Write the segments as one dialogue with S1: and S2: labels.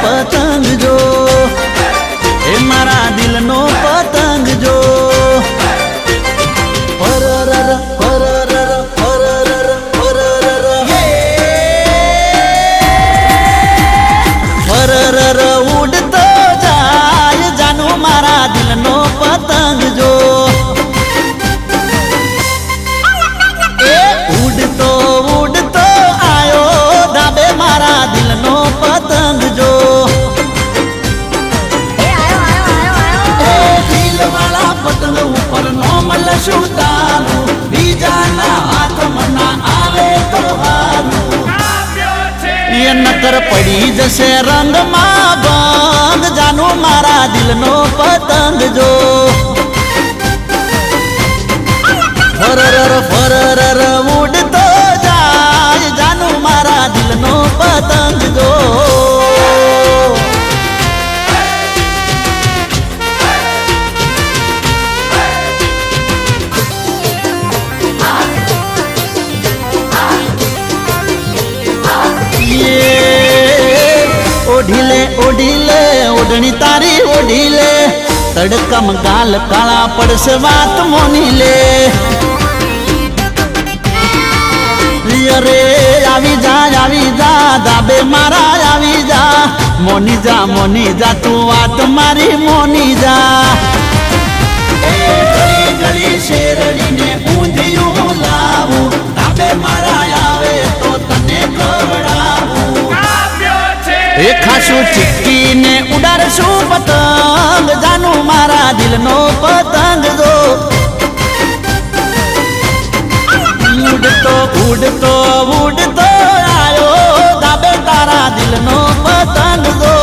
S1: પતંગ જો એ મારા દિલનો પતંગ જો પરરર પરરર પરરર પરરર પરરર ઉડતો જાય જાનું મારા દિલનો પતંગ જો એ ઉડતો ઉડતો આયો ધાબે મારા દિલનો પતંગ જો પતંગ ઉપર નો મળશું તારું બીજાના હાથમાં ના આવે તો હારું એ નકર પડી જશે રંગમાં ભંગ જાનું મારા દિલનો પતંગ જો ફરર ફરર ઉડતો જાય જાનું મારા દિલનો પતંગ જો ओढ़ीले ओढ़ीले ओढ़नी तारी ओढ़ीले तड़कम गाल काला पड़स बात मोनी ले अरे आवी जा दाबे मारा आवी जा मोनी जा तू बात मारी मोनी जा गली गली शेरड़ी ने ऊंधियों लावू दाबे मारा आवे तो तने खवड़ावू ए खासू चिक्की ने उड़ारशू पतंग जानू मारा दिलनो पतंग जो उड़तो उड़तो उड़तो आयो दाबे तारा दिलनो पतंग जो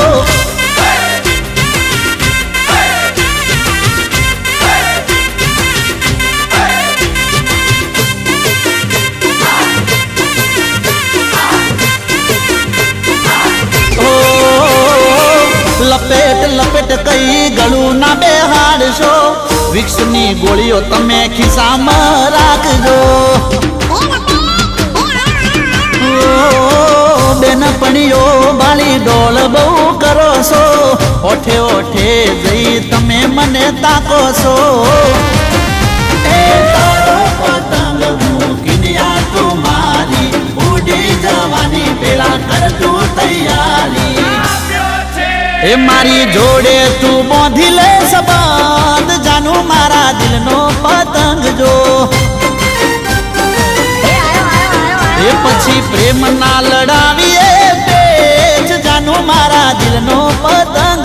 S1: लपेट लपेट कई गळू ना बेहाड़शो विक्सनी गोळीओ तमे खिस्सामां राखजो बेनपणीओ बाळी डोल बहु करो सो ओठे ओठे जई तमे मने ताको सो ए तारो पतंग मूकीने आ तुम्हारी उड़ी जवानी पेला कर तू तैयारी ए मारी जोड़े तू बांधी ले सबंध जानू मारा दिलनो पतंग जो ए पछी प्रेम ना लड़ावी ए पेच जानू मारा दिलनो पतंग